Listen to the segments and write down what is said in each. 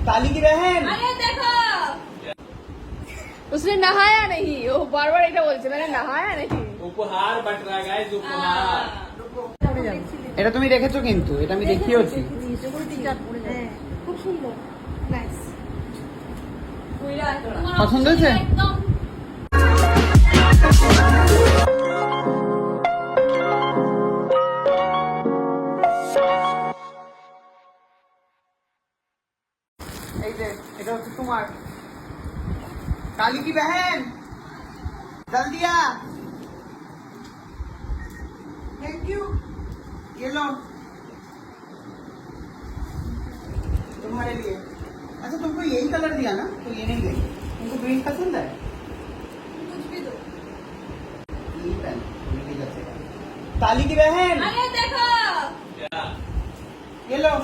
काली की बहन। अरे देखो उसने नहाया नहीं, वो बार बार এটা বলছে मैंने नहाया नहीं। উপহার बट रहा गाइस उपहार। এটা তুমি দেখেছো কিন্তু এটা আমি দেখিয়েছি। খুব সুন্দর নাইস পছন্দ হয়েছে? একদম এই যে এটা হচ্ছে তোমার काली की बहन। जल्दी आ। Thank you. ये लो तुम्हारे लिए। अच्छा तुमको यही कलर दिया ना तो ये नहीं गई, तुमको ग्रीन पसंद है? कुछ भी दो यही पहन तुम्हें नहीं जचेगा। काली की बहन। अरे देखो क्या? ये लो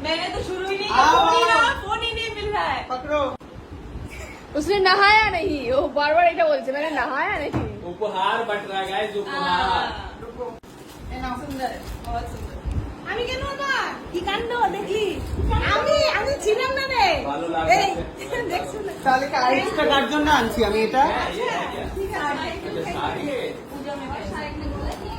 मैंने तो शुरू ही नहीं आओ। किया, फोन ही नहीं मिल रहा है। पकड़ो। उसने नहाया नहीं, वो बार बार এটা বলছে मैंने नहाया नहीं। উপহার बट रहा गाइस उपहार। रुको ये नाम সুন্দর बहुत সুন্দর আমি কেন না কি কাণ্ড দেখি আমি ছিলাম না রে ভালো লাগছে। এই দেখছো না তাহলে কি আইসটা কার জন্য আনছি আমি এটা? ये है क्या? ঠিক আছে अच्छा, साड़ी है। पूजा में साइड में बोला कि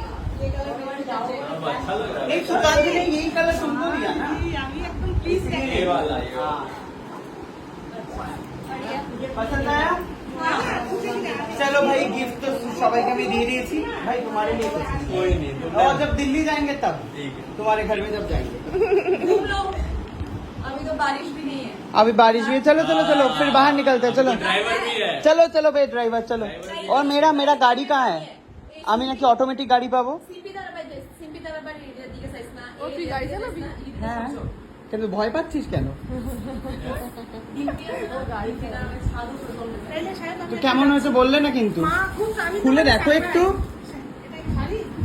ये कलर में जाओ अब अच्छा लग रहा नहीं है। सुकांत ने यही कलर तुमको दिया ना? আমি একদম প্লিজ ये वाला ये वाला। पसंद आया? चलो भाई गिफ्ट तो সবাইকে আমি দিয়ে দিয়েছি भाई तुम्हारे लिए कुछ नहीं। कोई नहीं और तुम जब दिल्ली जाएंगे तब ठीक है। तुम्हारे घर में जब जाएंगे। घूम लो अभी तो बारिश भी नहीं है अभी बारिश हुई है, चलो चलो चलो फिर बाहर निकलते हैं, चलो ड्राइवर भी है। चलो चलो भाई ड्राइवर चलो। और मेरा मेरा गाड़ी कहाँ है? আমি নাকি অটোমেটিক গাড়ি পাবো? সিম্পি দ্বারা বাড়ি দিকে সাইজ না ও তুই গাড়ি চালাবি? হ্যাঁ কিন্তু ভয় পাচ্ছিস কেন? তো কেমন হয়েছে বললে না কিন্তু। খুলে দেখো একটু।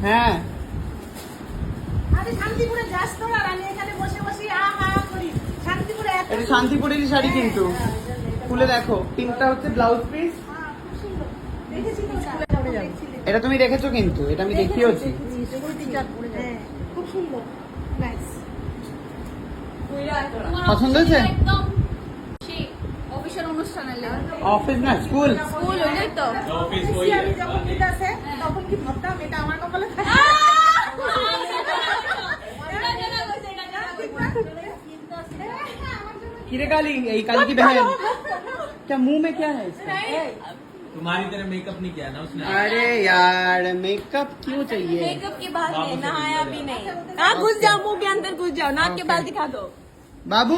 হ্যাঁ আরে শান্তিপুরে যাস তো আর আমি এখানে বসে বসে আহা করি শান্তিপুরে এত এটা শান্তিপুরেরই শাড়ি কিন্তু। খুলে দেখো পিঙ্কটা হচ্ছে ব্লাউজ পিস। খুব সুন্দর দেখেছি তো এটা তুমি দেখেছো কিন্তু এটা আমি দেখিয়েছি। খুব সুন্দর নাইস পছন্দ হয়েছে? একদম সেই অফিসের অনুষ্ঠানের লেগে অফিস না স্কুল। স্কুল হইলেই তো ऑफिस वही है। আমি যখন বিদেশে তখন কি ভাবতাম এটা আমার কপালে থাকে किरे काली यही काली की बहन। क्या मुंह में क्या है इसका? तुम्हारी तरह मेकअप नहीं किया ना उसने। अरे यार मेकअप क्यों चाहिए? मेकअप की बात नहीं नहाया भी नहीं हाँ घुस जाओ मुंह के अंदर घुस जाओ नाक के बाल दिखा दो বাবু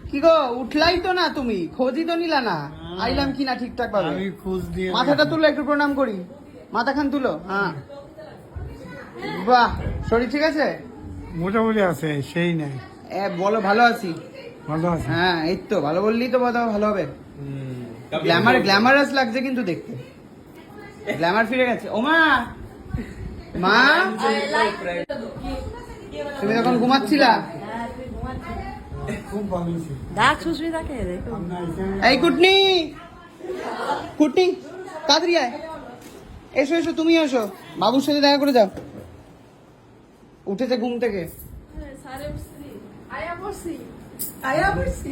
কি গো উঠলাই তো না তুমি, খোঁজই তো নিলা না। আইলাম কিনা ঠিকঠাক ভাবে? আমি খোঁজ দিয়ে মাথাটা তুলো একটু প্রণাম করি। মাথা খান তুলো। হ্যাঁ বাহ শরীর ঠিক আছে? মোটামুটি আছে সেই নাই বলো ভালো আছি। ভালো আছে হ্যাঁ এই তো ভালো বললেই তো কথা ভালো হবে। कभी গ্ল্যামারাস লাগছে কিন্তু দেখতে। গ্ল্যামার ফিরে গেছে। ওমা মা তুমি তখন ঘুমাচ্ছিলা? খুব ভালো ছিল ডাক সুস্মিতাকে দেখো আপনার এখানে এই কুটনি কুটনি তাড়াতাড়ি আয়। এসো এসো তুমি এসো বাবুর সাথে দেখা করে যাও। উঠেছে ঘুম থেকে। আয়া বসছি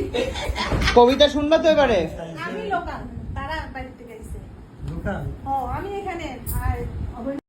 কবিতা শুনবে তো এবারে? আমি লোকাল তারা বাড়ি থেকে এসে দোকান ও আমি এখানে আর